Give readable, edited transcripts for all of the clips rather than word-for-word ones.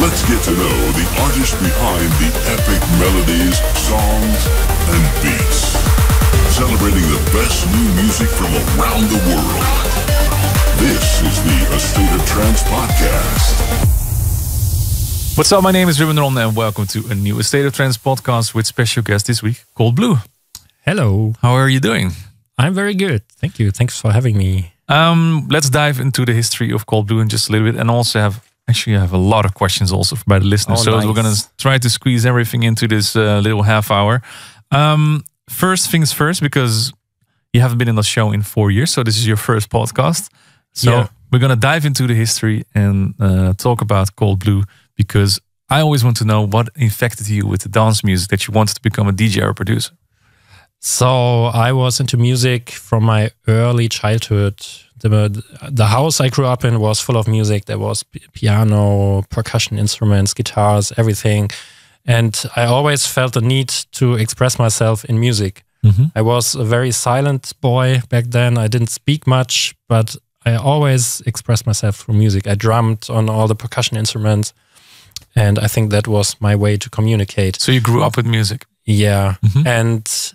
Let's get to know the artist behind the epic melodies, songs, and beats. Celebrating the best new music from around the world. This is the A State of Trance podcast. What's up, my name is Ruben De Ronde and welcome to a new A State of Trance podcast with special guest this week, Cold Blue. Hello. How are you doing? I'm very good. Thank you. Thanks for having me. Let's dive into the history of Cold Blue in just a little bit, and also have a lot of questions also by the listeners. So nice. We're going to try to squeeze everything into this little half hour. First things first, because you haven't been in the show in 4 years, so this is your first podcast. So We're going to dive into the history and talk about Cold Blue, because I always want to know what infected you with the dance music that you wanted to become a DJ or producer. So I was into music from my early childhood. The house I grew up in was full of music. There was piano, percussion instruments, guitars, everything. And I always felt the need to express myself in music. Mm-hmm. I was a very silent boy back then. I didn't speak much, but I always expressed myself through music. I drummed on all the percussion instruments. And I think that was my way to communicate. So you grew up with music? Yeah. Mm-hmm. And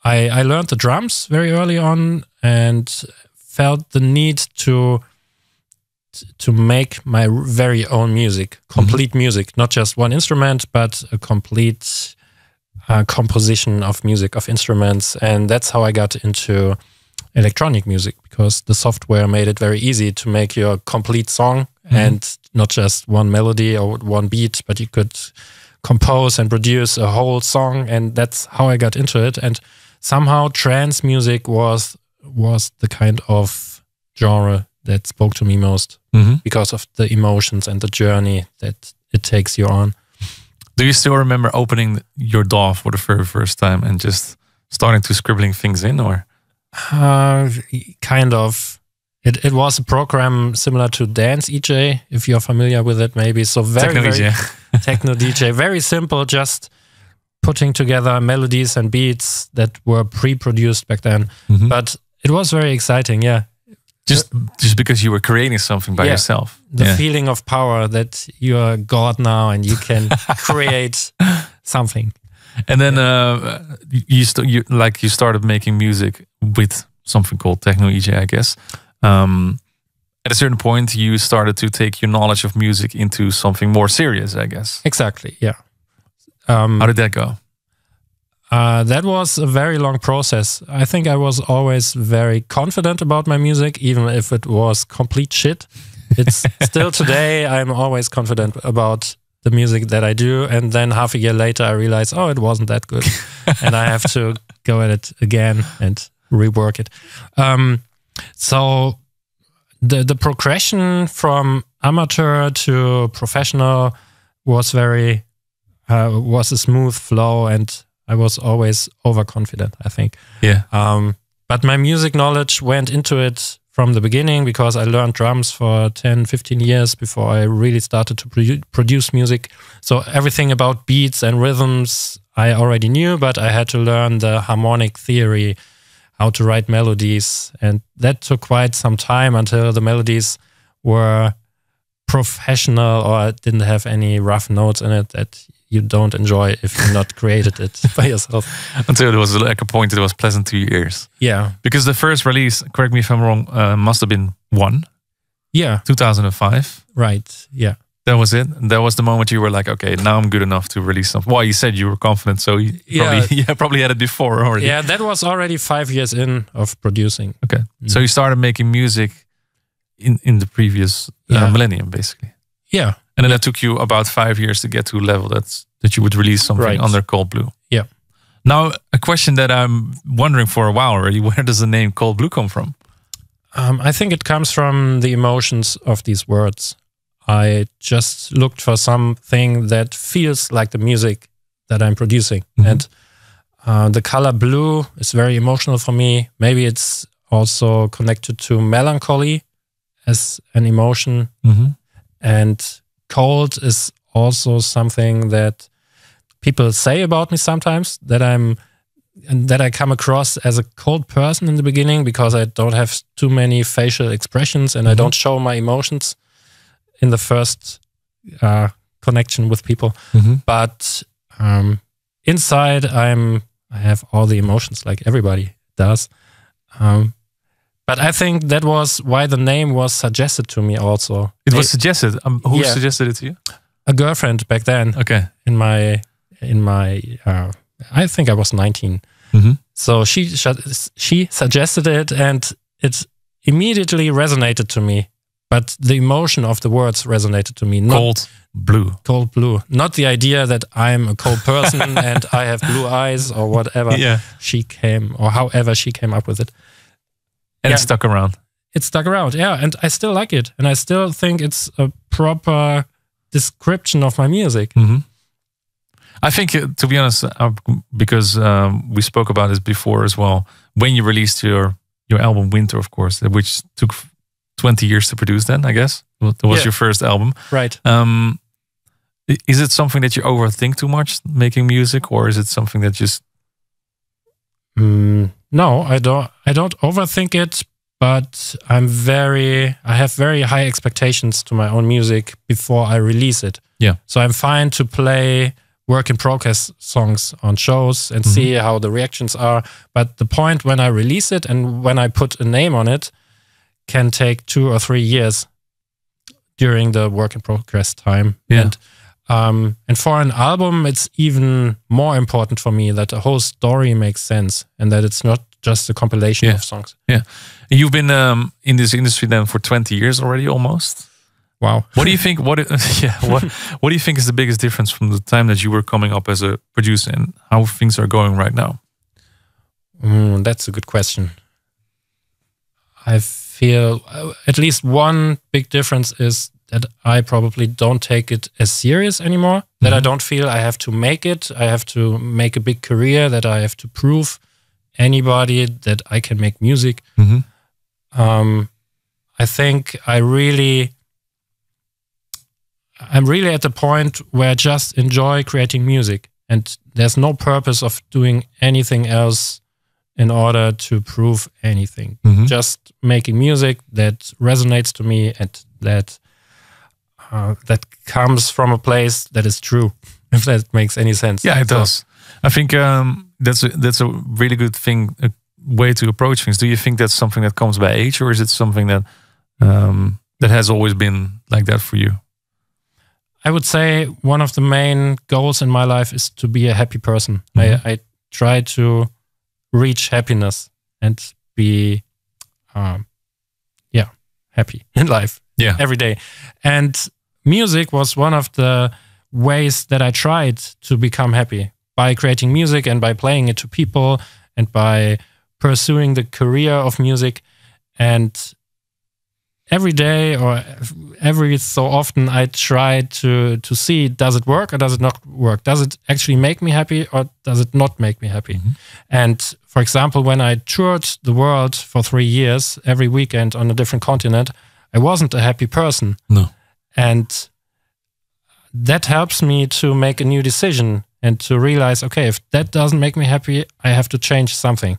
I learned the drums very early on and felt the need to make my very own music, complete music, not just one instrument, but a complete composition of music, of instruments. And that's how I got into electronic music, because the software made it very easy to make your complete song and not just one melody or one beat, but you could compose and produce a whole song. And that's how I got into it. And somehow trance music was the kind of genre that spoke to me most, because of the emotions and the journey that it takes you on. Do you still remember opening your DAW for the very first time and just starting to scribbling things in, or? Kind of. It was a program similar to Dance EJ, if you're familiar with it, maybe. So very techno DJ, very simple, just putting together melodies and beats that were pre-produced back then. Mm-hmm. But it was very exciting, yeah. Just because you were creating something by yourself. The feeling of power that you're God now and you can create something. And then you started making music with something called Techno EJ, I guess. At a certain point, you started to take your knowledge of music into something more serious, I guess. Exactly, yeah. How did that go? That was a very long process. I think I was always very confident about my music, even if it was complete shit. It's still today, I'm always confident about the music that I do. And then half a year later, I realized, oh, it wasn't that good. And I have to go at it again and rework it. So the progression from amateur to professional was was a smooth flow, and I was always overconfident, I think. Yeah. But my music knowledge went into it from the beginning, because I learned drums for 10, 15 years before I really started to produce music. So everything about beats and rhythms I already knew, but I had to learn the harmonic theory, how to write melodies. And that took quite some time until the melodies were professional or didn't have any rough notes in it that you don't enjoy if you not created it by yourself. Until there was like a point that was pleasant to your ears. Yeah. Because the first release, correct me if I'm wrong, must have been 2005. Right, yeah. That was it? That was the moment you were like, okay, now I'm good enough to release something. Well, you said you were confident, so you probably had it before already. Yeah, that was already 5 years in of producing. Okay. So you started making music in the previous millennium, basically. Yeah. And then it took you about 5 years to get to a level that you would release something under Cold Blue. Yeah. Now, a question that I'm wondering for a while already, where does the name Cold Blue come from? I think it comes from the emotions of these words. I just looked for something that feels like the music that I'm producing. Mm-hmm. And the color blue is very emotional for me. Maybe it's also connected to melancholy as an emotion. Mm-hmm. And cold is also something that people say about me sometimes, that I come across as a cold person in the beginning because I don't have too many facial expressions and I don't show my emotions in the first connection with people. But inside, I have all the emotions like everybody does. But I think that was why the name was suggested to me also. It was suggested? Who suggested it to you? A girlfriend back then. Okay. In my I think I was 19. So she suggested it, and it immediately resonated to me. But the emotion of the words resonated to me. Cold blue. Cold blue. Not the idea that I'm a cold person and I have blue eyes or whatever however she came up with it. And it stuck around. It stuck around, yeah. And I still like it. And I still think it's a proper description of my music. I think, to be honest, because we spoke about this before as well, when you released your album Winter, of course, which took 20 years to produce then, I guess. That was your first album. Right. Is it something that you overthink too much, making music, or is it something that just... No, I don't overthink it, but I have very high expectations to my own music before I release it. Yeah. So I'm fine to play work in progress songs on shows and see how the reactions are. But the point when I release it and when I put a name on it can take 2 or 3 years during the work in progress time. Yeah. And for an album, it's even more important for me that the whole story makes sense and that it's not just a compilation of songs. Yeah. You've been in this industry then for 20 years already, almost. Wow. What do you think? What do you think is the biggest difference from the time that you were coming up as a producer and how things are going right now? That's a good question. I feel at least one big difference is that I probably don't take it as serious anymore. That I don't feel I have to make it. I have to make a big career. That I have to prove anybody that I can make music. I think I'm really at the point where I just enjoy creating music, and there's no purpose of doing anything else in order to prove anything. Just making music that resonates to me and that comes from a place that is true, if that makes any sense. Yeah, it does. I think that's a really good thing, a way to approach things. Do you think that's something that comes by age, or is it something that that has always been like that for you? I would say one of the main goals in my life is to be a happy person. I try to reach happiness and be happy in life every day. And music was one of the ways that I tried to become happy, by creating music and by playing it to people and by pursuing the career of music. And every day or every so often I try to see, does it work or does it not work? Does it actually make me happy or does it not make me happy? And for example, when I toured the world for 3 years, every weekend on a different continent, I wasn't a happy person. No. And that helps me to make a new decision and to realize, okay, if that doesn't make me happy, I have to change something.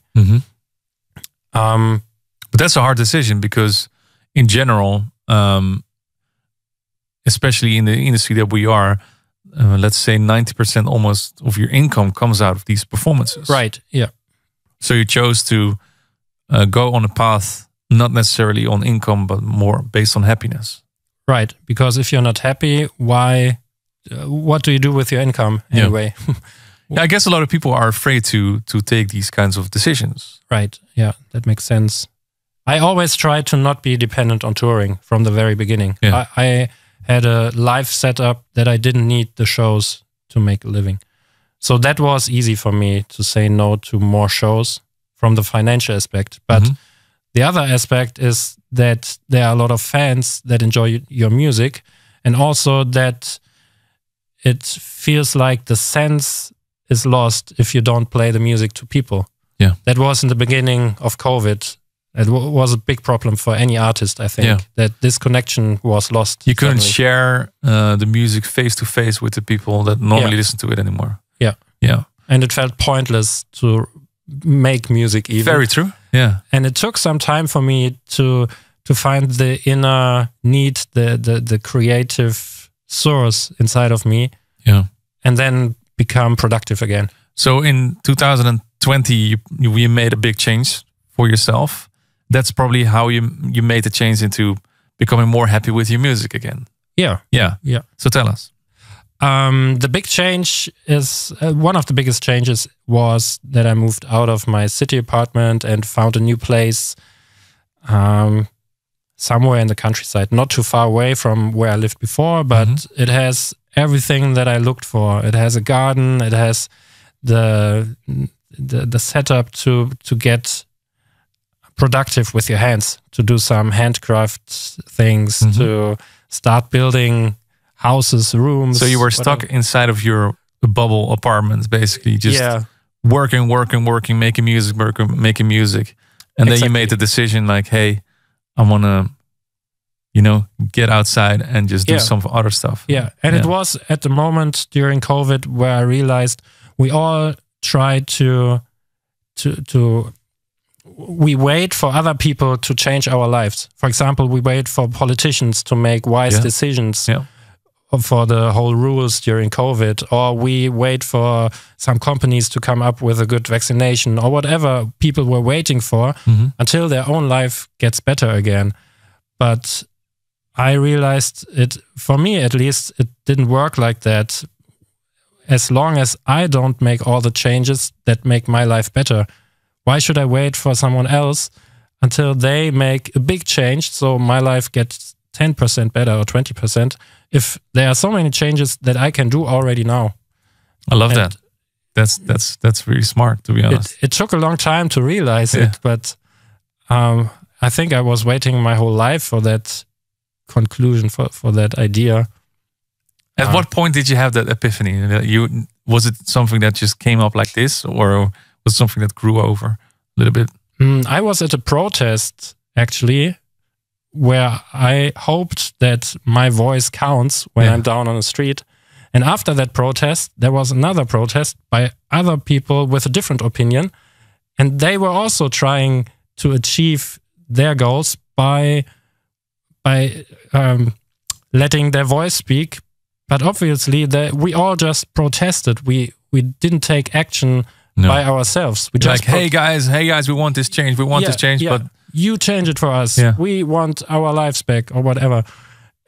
But that's a hard decision because in general, especially in the industry that we are, let's say 90% almost of your income comes out of these performances. Right, yeah. So you chose to go on a path, not necessarily on income, but more based on happiness. Right, because if you're not happy, why? What do you do with your income anyway? Yeah, I guess a lot of people are afraid to take these kinds of decisions. Right, yeah, that makes sense. I always tried to not be dependent on touring from the very beginning. Yeah. I had a life setup that I didn't need the shows to make a living. So that was easy for me to say no to more shows from the financial aspect. But the other aspect is that there are a lot of fans that enjoy your music, and also that it feels like the sense is lost if you don't play the music to people. Yeah, that was in the beginning of COVID. It was a big problem for any artist, I think, that this connection was lost. You couldn't share the music face to face with the people that normally listen to it anymore. Yeah. And it felt pointless to make music even. Very true. Yeah. And it took some time for me to to find the inner need, the creative source inside of me, and then become productive again. So in 2020, you made a big change for yourself. That's probably how you made the change into becoming more happy with your music again. Yeah. So tell us. The big change is one of the biggest changes was that I moved out of my city apartment and found a new place somewhere in the countryside, not too far away from where I lived before, but it has everything that I looked for. It has a garden. It has the setup to get productive with your hands, to do some handcraft things, to start building houses, rooms. So you were stuck inside of your bubble apartment, basically, just working, making music. And then you made the decision like, hey, I want to, get outside and just do some other stuff. Yeah. And it was at the moment during COVID where I realized we all try we wait for other people to change our lives. For example, we wait for politicians to make wise decisions for the whole rules during COVID, or we wait for some companies to come up with a good vaccination or whatever people were waiting for until their own life gets better again. But I realized for me at least, it didn't work like that. As long as I don't make all the changes that make my life better, why should I wait for someone else until they make a big change so my life gets 10% better or 20% if there are so many changes that I can do already now? I love that. That's really smart, to be honest. It took a long time to realize it, but I think I was waiting my whole life for that conclusion, for that idea. At what point did you have that epiphany? Was it something that just came up like this, or was it something that grew over a little bit? I was at a protest, actually, where I hoped that my voice counts when I'm down on the street. And after that protest, there was another protest by other people with a different opinion. And they were also trying to achieve their goals by letting their voice speak. But obviously, we all just protested. We didn't take action by ourselves. We just hey guys, we want this change. We want this change, but you change it for us. We want our lives back or whatever.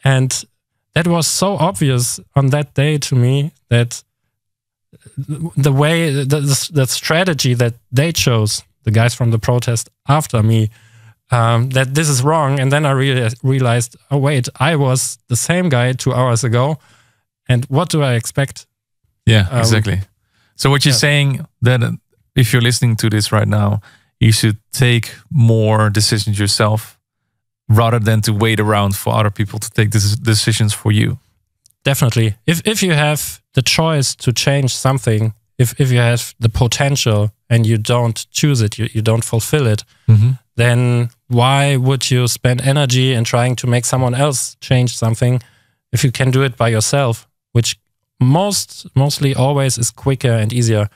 And that was so obvious on that day to me that the way, the strategy that they chose, the guys from the protest after me, that this is wrong. And then I realized, oh wait, I was the same guy 2 hours ago. And what do I expect? Yeah, exactly. So what you're saying, that if you're listening to this right now, you should take more decisions yourself rather than to wait around for other people to take decisions for you. Definitely. If you have the choice to change something, if you have the potential and you don't choose it, you don't fulfill it, then why would you spend energy in trying to make someone else change something if you can do it by yourself, which mostly always is quicker and easier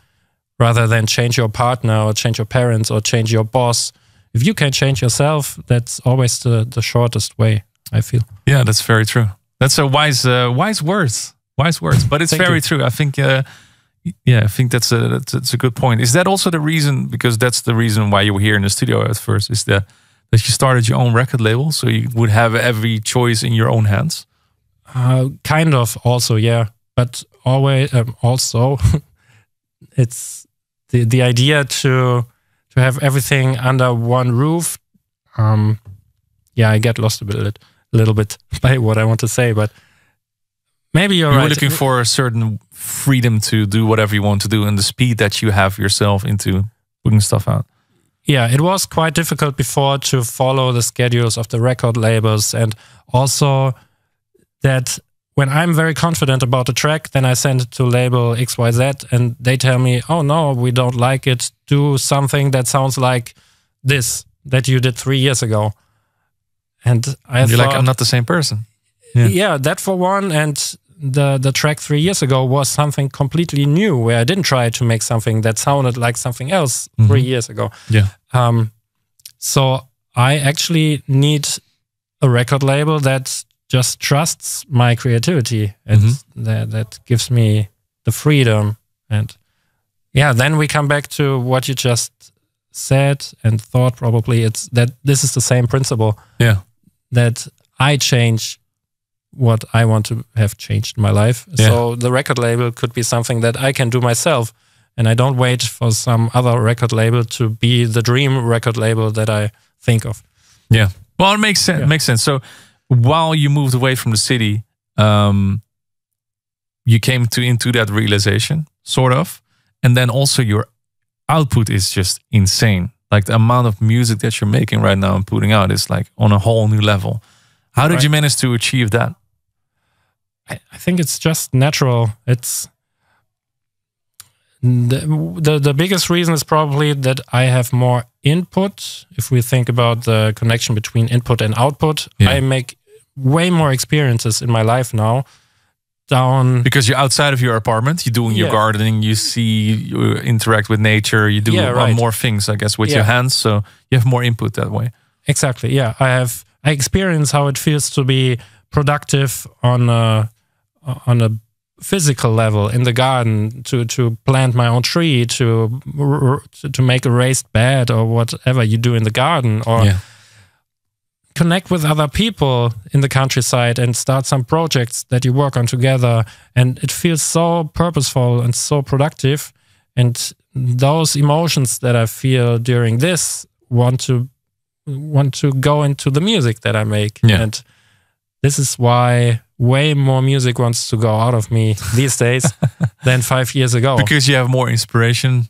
rather than change your partner or change your parents or change your boss. If you can change yourself, that's always the shortest way, I feel. Yeah, that's very true. That's a wise words. Wise words, but it's very true. I think, I think that's a good point. Is that also the reason? Because that's the reason why you were here in the studio at first. Is that you started your own record label, so you would have every choice in your own hands. Kind of, also, yeah. But always, also, it's the idea to have everything under one roof. I get lost a little bit by what I want to say, but maybe you're right. You're looking for a certain freedom to do whatever you want to do and the speed that you have yourself into putting stuff out. Yeah, it was quite difficult before to follow the schedules of the record labels, and also that when I'm very confident about a track, then I send it to label XYZ and they tell me, oh no, we don't like it. Do something that sounds like this that you did 3 years ago. And you're like, I'm not the same person. Yeah, that for one. And the track 3 years ago was something completely new where I didn't try to make something that sounded like something else 3 years ago. Yeah. So I actually need a record label that just trusts my creativity, and that gives me the freedom. And yeah, then we come back to what you just said and thought. Probably it's that this is the same principle. Yeah, that I change what I want to have changed in my life. Yeah. So the record label could be something that I can do myself, and I don't wait for some other record label to be the dream record label that I think of. Yeah. Well, it makes sense. Yeah. Makes sense. So while you moved away from the city, you came into that realization, sort of, and then also your output is just insane. Like the amount of music that you're making right now and putting out is like on a whole new level. How did you manage to achieve that? I think it's just natural. It's the biggest reason is probably that I have more input. If we think about the connection between input and output, I make way more experiences in my life now. Because you're outside of your apartment, you're doing your gardening, you interact with nature, you do more things, I guess, with your hands. So you have more input that way. Exactly. Yeah, I experience how it feels to be productive on a physical level in the garden, to plant my own tree, to make a raised bed or whatever you do in the garden, or connect with other people in the countryside and start some projects that you work on together. And it feels so purposeful and so productive. And those emotions that I feel during this want to go into the music that I make. Yeah. And this is why way more music wants to go out of me these days than 5 years ago. Because you have more inspiration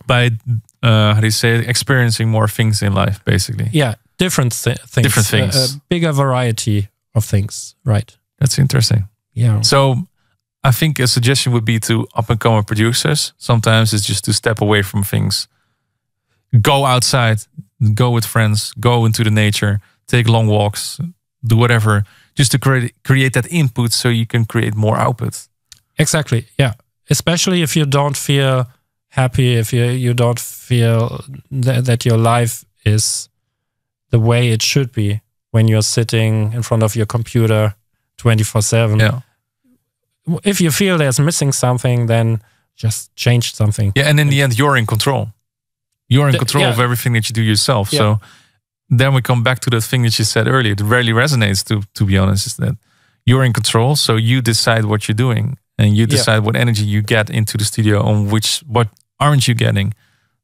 by, how do you say it, experiencing more things in life, basically. Yeah, different things. Different things. A bigger variety of things, right. That's interesting. Yeah. So I think a suggestion would be to up-and-coming producers. Sometimes it's just to step away from things. Go outside, go with friends, go into the nature, take long walks, do whatever, just to create that input so you can create more output. Exactly, yeah. Especially if you don't feel happy, if you don't feel that your life is the way it should be when you're sitting in front of your computer 24/7. Yeah. If you feel there's missing something, then just change something. Yeah, and in the end, you're in control. You're in control of everything that you do yourself. Yeah. So then we come back to the thing that you said earlier. It rarely resonates, to be honest, is that you're in control. So you decide what you're doing, and you decide what energy you get into the studio, on what aren't you getting.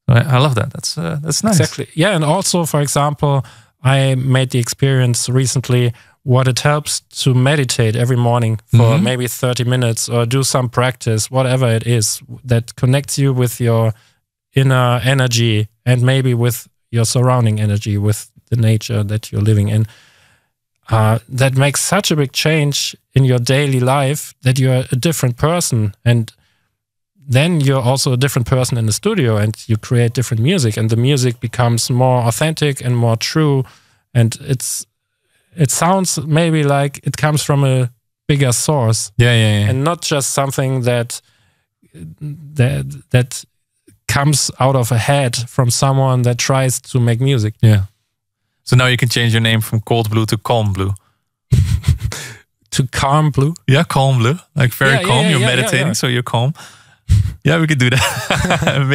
I love that. That's nice. Exactly. Yeah, and also, for example, I made the experience recently what it helps to meditate every morning for maybe 30 minutes, or do some practice, whatever it is that connects you with your inner energy and maybe with your surrounding energy, with the nature that you're living in. That makes such a big change in your daily life that you're a different person. And then you're also a different person in the studio, and you create different music, and the music becomes more authentic and more true. And it sounds maybe like it comes from a bigger source. Yeah. And not just something that comes out of a head from someone that tries to make music. Yeah. So now you can change your name from Cold Blue to Calm Blue. To Calm Blue? Yeah, Calm Blue. Like very calm. You're meditating, so you're calm. Yeah, we could do that.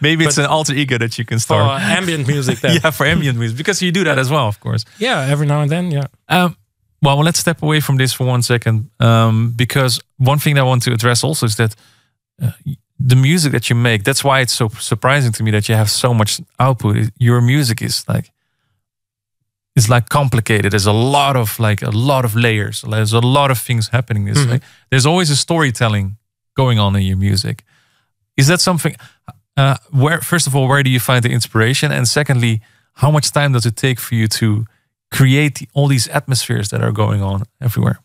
maybe it's an alter ego that you can start. For ambient music then. Yeah, for ambient music. Because you do that as well, of course. Yeah, every now and then, yeah. Well, let's step away from this for 1 second. Because one thing that I want to address also is that the music that you make, that's why it's so surprising to me that you have so much output. Your music is like complicated. There's a lot of layers. There's a lot of things happening. There's always a storytelling going on in your music. Is that something? First of all, where do you find the inspiration? And secondly, how much time does it take for you to create all these atmospheres that are going on everywhere?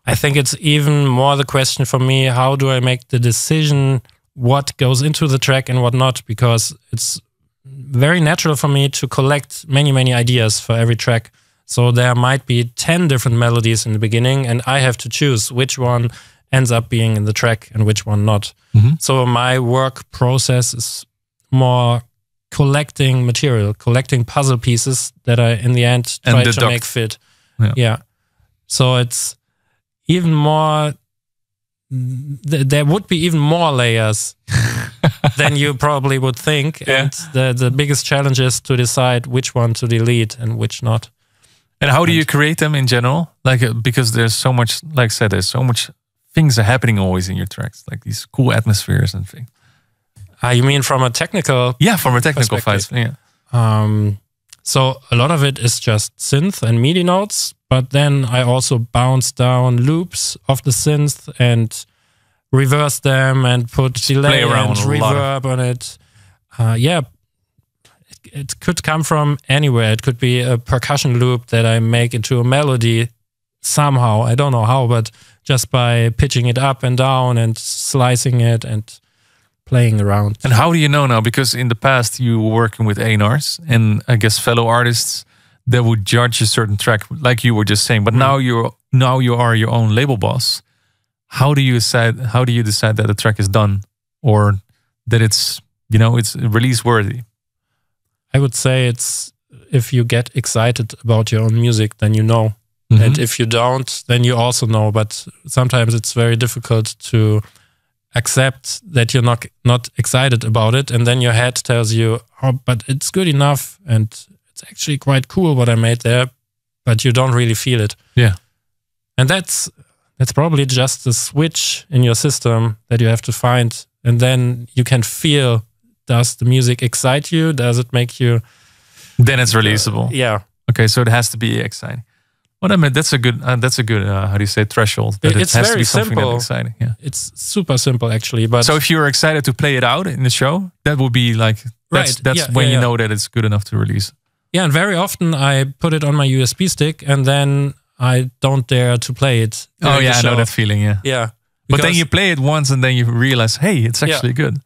I think it's even more the question for me, how do I make the decision what goes into the track and what not? Because it's very natural for me to collect many, many ideas for every track. So there might be 10 different melodies in the beginning, and I have to choose which one ends up being in the track and which one not. So my work process is more collecting material, collecting puzzle pieces that I in the end try to make fit. Yeah. So it's even more, there would be even more layers than you probably would think. And the biggest challenge is to decide which one to delete and which not. And how do you create them in general? Like, because there's so much, like I said, there's so much things are happening always in your tracks, like these cool atmospheres and things. You mean from a technical? Yeah, from a technical side. Yeah. So a lot of it is just synth and MIDI notes, but then I also bounce down loops of the synth and reverse them and put delay and reverb on it. It could come from anywhere. It could be a percussion loop that I make into a melody somehow. I don't know how, but just by pitching it up and down and slicing it and playing around. And how do you know now? Because in the past you were working with A&Rs and I guess fellow artists that would judge a certain track, like you were just saying. But now you are your own label boss. How do you decide? How do you decide that a track is done or that it's it's release worthy? I would say it's if you get excited about your own music, then you know. And if you don't, then you also know. But sometimes it's very difficult to accept that you're not excited about it, and then your head tells you, "Oh, but it's good enough, and it's actually quite cool what I made there," but you don't really feel it. Yeah, and that's probably just the switch in your system that you have to find, and then you can feel: does the music excite you? Does it make you? Then it's releasable. Yeah. Okay, so it has to be exciting. Well, I mean, that's a good how do you say, threshold? That it's it has very to be something simple. that's exciting. Yeah, it's super simple actually. But so if you're excited to play it out in the show, that would be like that's when you know that it's good enough to release. Yeah, and very often I put it on my USB stick and then I don't dare to play it. Oh yeah, I know that feeling. Yeah, yeah. But then you play it once and then you realize, hey, it's actually good.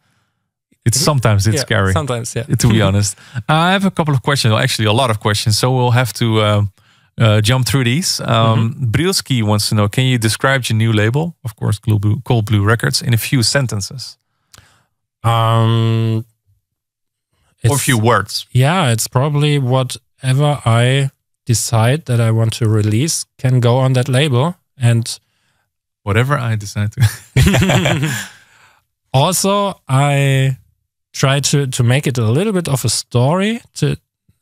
Sometimes it's scary. Sometimes, yeah. To be honest, I have a couple of questions. Well, actually, a lot of questions. So we'll have to jump through these. Brilski wants to know: can you describe your new label, of course, Cold Blue Records, in a few sentences? Or a few words. Yeah, it's probably whatever I decide that I want to release can go on that label, and whatever I decide to. Also, I try to make it a little bit of a story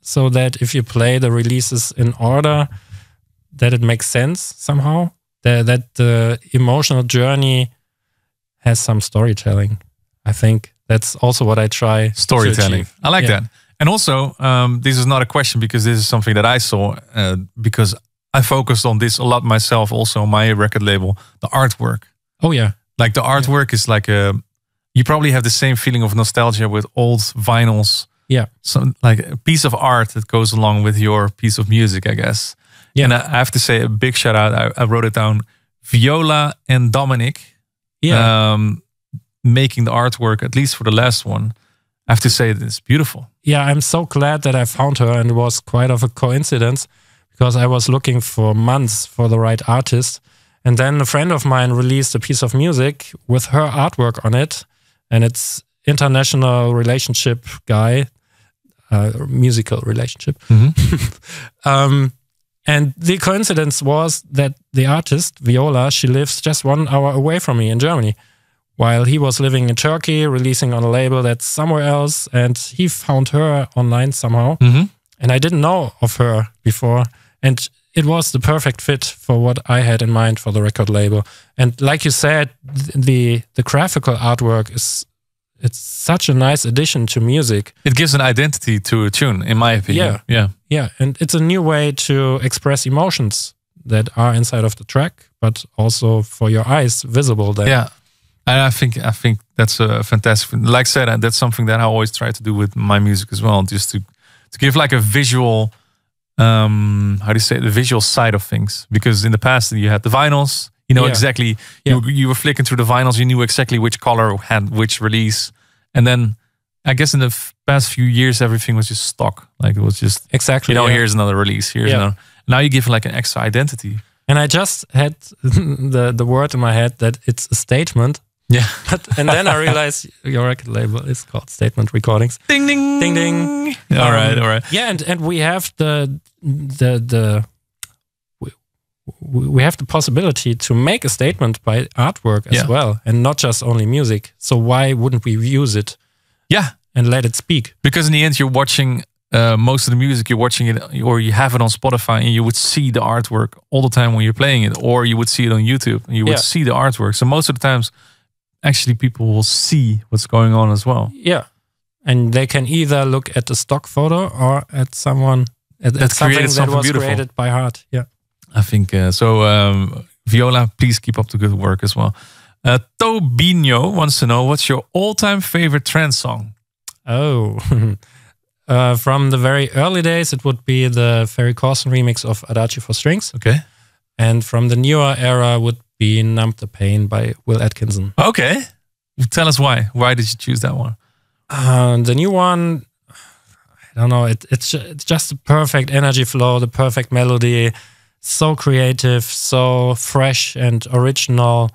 so that if you play the releases in order, that it makes sense somehow, that the emotional journey has some storytelling. I think that's also what I try. Storytelling. I like that. And also, this is not a question because this is something that I saw because I focused on this a lot myself also on my record label, the artwork. Oh yeah. Like the artwork is like you probably have the same feeling of nostalgia with old vinyls. Yeah. So like a piece of art that goes along with your piece of music, I guess. Yeah. And I have to say a big shout out. I wrote it down. Viola and Dominic. Yeah. Making the artwork, at least for the last one. I have to say that it's beautiful. Yeah, I'm so glad that I found her, and it was quite of a coincidence because I was looking for months for the right artist. And then a friend of mine released a piece of music with her artwork on it. And it's international relationship guy, musical relationship. And the coincidence was that the artist, Viola, she lives just 1 hour away from me in Germany, while he was living in Turkey, releasing on a label that's somewhere else. And he found her online somehow. And I didn't know of her before. And it was the perfect fit for what I had in mind for the record label. And like you said, the graphical artwork it's such a nice addition to music. It gives an identity to a tune, in my opinion. Yeah. And it's a new way to express emotions that are inside of the track, but also for your eyes visible there. Yeah. And I think that's a fantastic. Like I said, that's something that I always try to do with my music as well, just to give like a visual. How do you say, the visual side of things? Because in the past you had the vinyls, exactly. You were flicking through the vinyls, you knew exactly which color had which release, and then I guess in the past few years everything was just stock. Like it was just exactly. Here's another release. Here's another. Now you give like an extra identity. And I just had the word in my head that it's a statement. Yeah. And then I realized your record label is called Statement Recordings. Ding ding Ding ding. All right. Yeah, and we have we have the possibility to make a statement by artwork as well, and not just only music. So why wouldn't we use it? Yeah, and let it speak. Because in the end, you're watching most of the music. You're watching it, or you have it on Spotify, and you would see the artwork all the time when you're playing it, or you would see it on YouTube, and you would see the artwork. So most of the times, actually, people will see what's going on as well. Yeah, and they can either look at the stock photo or at someone at something that was beautiful. Created by heart. Yeah. I think so. Viola, please keep up the good work as well. Tobinho wants to know, what's your all-time favorite trance song? Oh, from the very early days, it would be the Ferry Corsten remix of Adagio for Strings. Okay. And from the newer era would be Numb the Pain by Will Atkinson. Okay. Tell us why. Why did you choose that one? The new one, I don't know. It's just the perfect energy flow, the perfect melody. So creative, so fresh and original.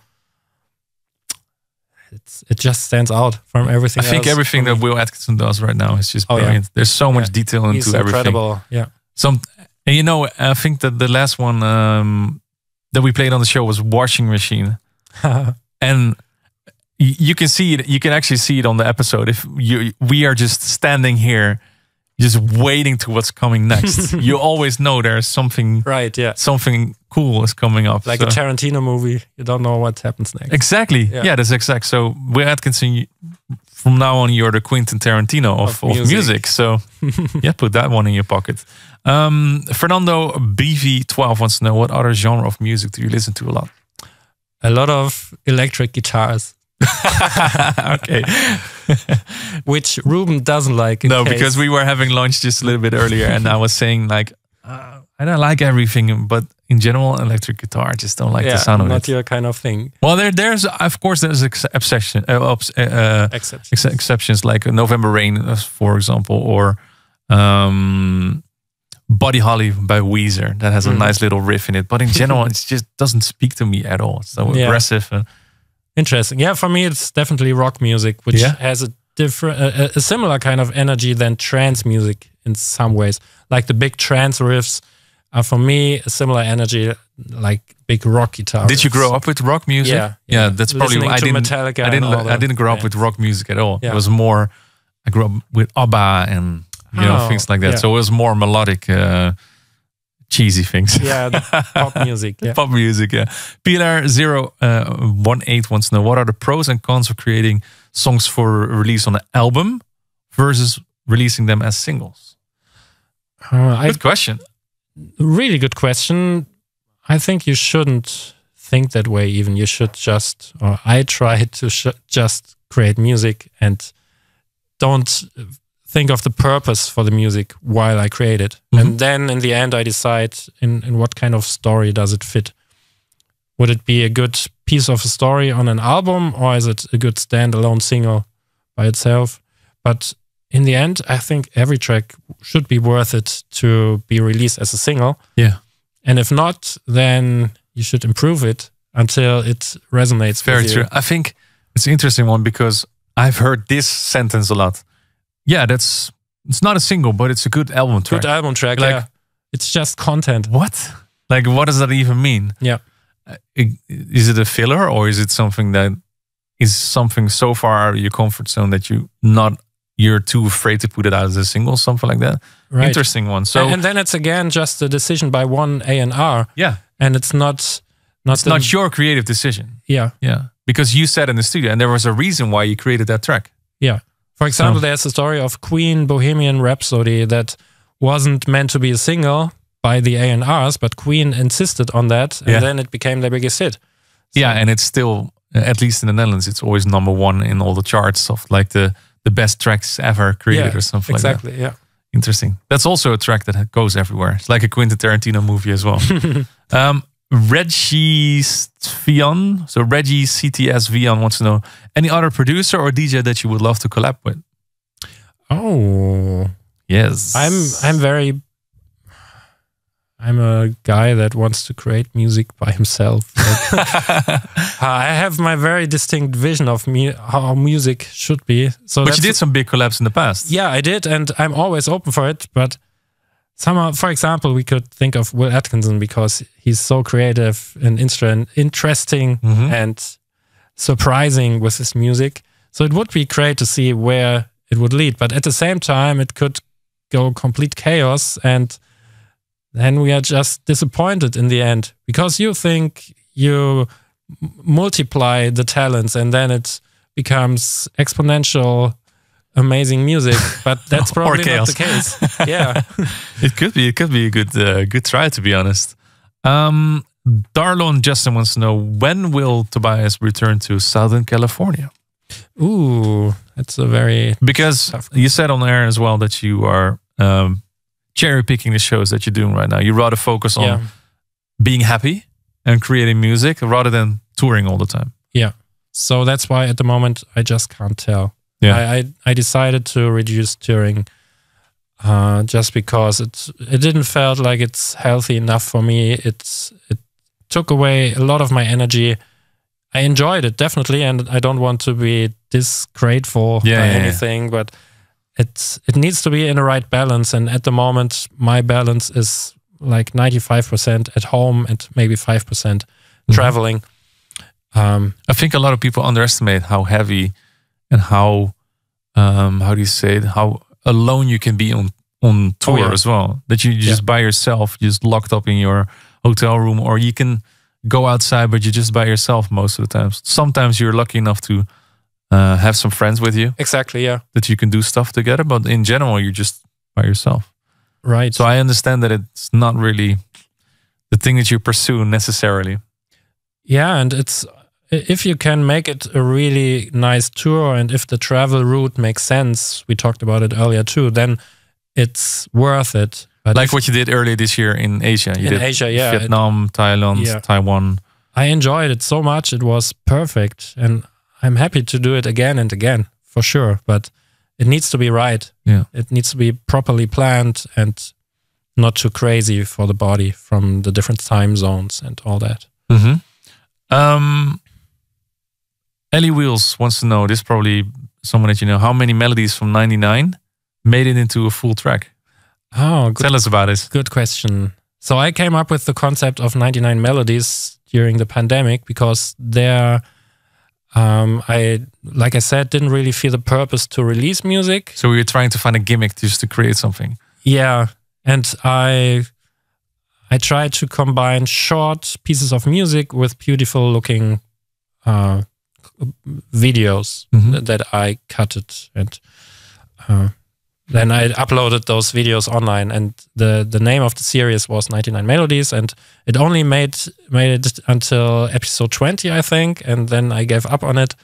It just stands out from everything else. I think everything that Will Atkinson does right now is just brilliant. There's so much detail into everything. Incredible, yeah. And you know, I think that the last one that we played on the show was Washing Machine. And you can see it, you can actually see it on the episode. If we are just standing here just waiting to what's coming next. You always know there's something something cool is coming up. Like a Tarantino movie. You don't know what happens next. Exactly. Yeah, that's exact. So Will Atkinson, from now on, you're the Quentin Tarantino of music. So yeah, put that one in your pocket. Fernando BV12 wants to know, what other genre of music do you listen to a lot? A lot of electric guitars. Okay. Which Ruben doesn't like. Because we were having lunch just a little bit earlier, and I was saying like, I don't like everything, but in general, electric guitar, I just don't like the sound of it. Not your kind of thing. Well, there's of course there's exceptions like November Rain, for example, or Buddy Holly by Weezer that has a nice little riff in it. But in general, it just doesn't speak to me at all. It's so aggressive. Interesting. Yeah, for me, it's definitely rock music, which has a different, a similar kind of energy than trance music in some ways. Like the big trance riffs are for me a similar energy, like big rock guitar. Did you grow up with rock music? Yeah. That's probably why I didn't grow up with rock music at all. It was more, I grew up with ABBA and things like that. Yeah. So it was more melodic. Cheesy things. Yeah, pop music. Yeah. Pop music, yeah. Pilar018 wants to know, what are the pros and cons of creating songs for release on an album versus releasing them as singles? Good question. Really good question. I think you shouldn't think that way even. You should just, or I try to just create music and don't think of the purpose for the music while I create it. And then in the end, I decide in what kind of story does it fit. Would it be a good piece of a story on an album, or is it a good standalone single by itself? But in the end, I think every track should be worth it to be released as a single. Yeah. And if not, then you should improve it until it resonates. Very true. I think it's an interesting one because I've heard this sentence a lot. Yeah, it's not a single, but it's a good album track. Good album track, like, it's just content. What? Like, what does that even mean? Yeah. Is it a filler, or is it something that is something so far out of your comfort zone that you're too afraid to put it out as a single, something like that? Right. Interesting one. So and then it's again just a decision by one A&R. Yeah. And it's not your creative decision. Yeah. Yeah. Because you sat in the studio and there was a reason why you created that track. Yeah. For example, there's a story of Queen Bohemian Rhapsody that wasn't meant to be a single by the A&Rs, but Queen insisted on that, and then it became their biggest hit. So, yeah, and it's still, at least in the Netherlands, it's always #1 in all the charts of like the best tracks ever created or something like that. Exactly, yeah. Interesting. That's also a track that goes everywhere. It's like a Quentin Tarantino movie as well. Reggie CTS Vian wants to know, any other producer or DJ that you would love to collab with? Oh, yes. I'm I'm a guy that wants to create music by himself. I have my very distinct vision of how music should be. So, but you did some big collabs in the past. Yeah, I did, and I'm always open for it. But somehow, for example, we could think of Will Atkinson because he's so creative and interesting and surprising with his music. So it would be great to see where it would lead. But at the same time, it could go complete chaos, and then we are just disappointed in the end because you think you multiply the talents and then it becomes exponential, amazing music. But that's probably not the case. Yeah, it could be a good try, to be honest. Darlon Justin wants to know, when will Tobias return to Southern California? Ooh, that's a very because you said on air as well that you are cherry picking the shows that you're doing right now. You rather focus on being happy and creating music rather than touring all the time. Yeah. So that's why at the moment I just can't tell. Yeah. I decided to reduce touring just because it didn't felt like it's healthy enough for me. It took away a lot of my energy. I enjoyed it definitely, and I don't want to be disgrateful by anything, but it needs to be in the right balance. And at the moment, my balance is like 95% at home and maybe 5% traveling. I think a lot of people underestimate how heavy and how do you say it, how alone you can be on tour as well. That you just by yourself, just locked up in your hotel room, or you can go outside, but you're just by yourself most of the time. Sometimes you're lucky enough to have some friends with you. Exactly, yeah. That you can do stuff together, but in general, you're just by yourself. Right. So I understand that it's not really the thing that you pursue necessarily. Yeah, and it's if you can make it a really nice tour, and if the travel route makes sense, we talked about it earlier too, then it's worth it. But like what you did earlier this year in Asia. You did Asia, yeah. Vietnam, Thailand, Taiwan. I enjoyed it so much. It was perfect. And I'm happy to do it again and again, for sure. But it needs to be right. Yeah. It needs to be properly planned and not too crazy for the body from the different time zones and all that. Ellie Wheels wants to know, this is probably someone that you know, how many melodies from 99 made it into a full track? Oh, good. Tell us about it. Good question. So I came up with the concept of 99 melodies during the pandemic because like I said, didn't really feel the purpose to release music. So we were trying to find a gimmick just to create something. Yeah, and I tried to combine short pieces of music with beautiful looking videos that I cutted, and then I uploaded those videos online, and the name of the series was 99 Melodies, and it only made it until episode 20, I think, and then I gave up on it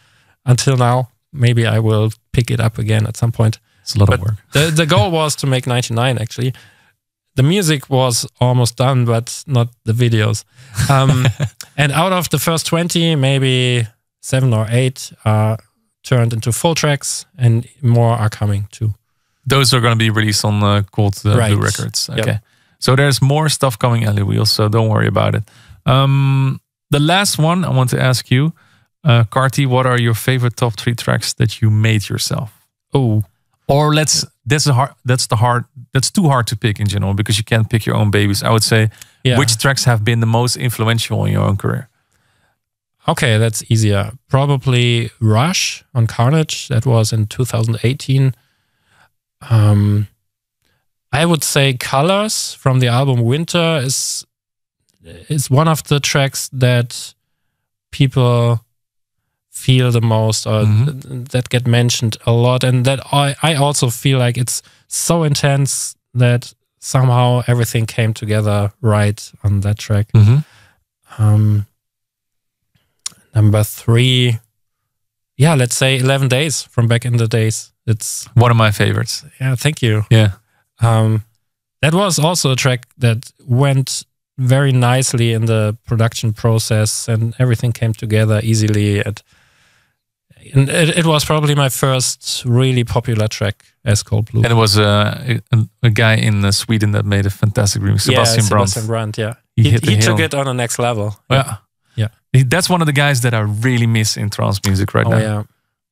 until now. Maybe I will pick it up again at some point. It's a lot of work. The goal was to make 99, actually. The music was almost done, but not the videos. And out of the first 20, maybe 7 or 8 are turned into full tracks, and more are coming too. Those are going to be released on Cold Blue Records. Okay. Yep. So there's more stuff coming, Ellie Wheels, so don't worry about it. The last one I want to ask you, Carty, what are your favorite top 3 tracks that you made yourself? Oh, or that's too hard to pick in general because you can't pick your own babies. I would say, which tracks have been the most influential in your own career? Okay, that's easier. Probably Rush on Carnage. That was in 2018. I would say Colors from the album Winter is one of the tracks that people feel the most, or that get mentioned a lot, and that I also feel like it's so intense that somehow everything came together right on that track. Number 3, let's say 11 Days from Back in the Days. It's one of my favorites. Yeah, thank you. Yeah. That was also a track that went very nicely in the production process, and everything came together easily. And And it was probably my first really popular track as Cold Blue. And it was a guy in Sweden that made a fantastic remix, Sebastian Brandt. Sebastian Brandt, yeah. He took it on the next level. Yeah. That's one of the guys that I really miss in trance music right now. Yeah.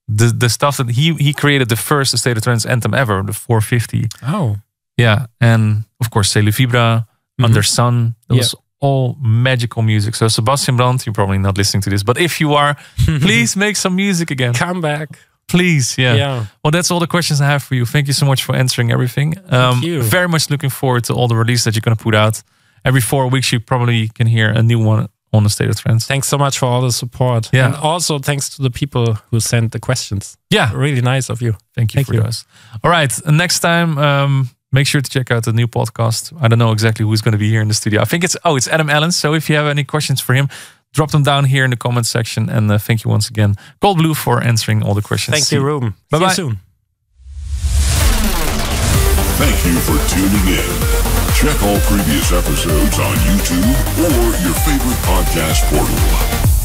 The stuff that he created, the first State of Trance anthem ever, the 450. Oh. Yeah. And of course, C'est le Vibra, Under Sun. That was all magical music. So Sebastian Brandt, you're probably not listening to this, but if you are, please make some music again. Come back. Please, yeah. Well, that's all the questions I have for you. Thank you so much for answering everything. Thank you. Very much looking forward to all the releases that you're going to put out. Every 4 weeks, you probably can hear a new one on the State of Trance. Thanks so much for all the support. Yeah. And also thanks to the people who sent the questions. Yeah. Really nice of you. Thank you for those. All right. Next time, make sure to check out the new podcast. I don't know exactly who's going to be here in the studio. I think it's Adam Allen. So if you have any questions for him, drop them down here in the comments section. And thank you once again, Cold Blue, for answering all the questions. Thank you, Ruben. Bye-bye. See you soon. Thank you for tuning in. Check all previous episodes on YouTube or your favorite podcast portal.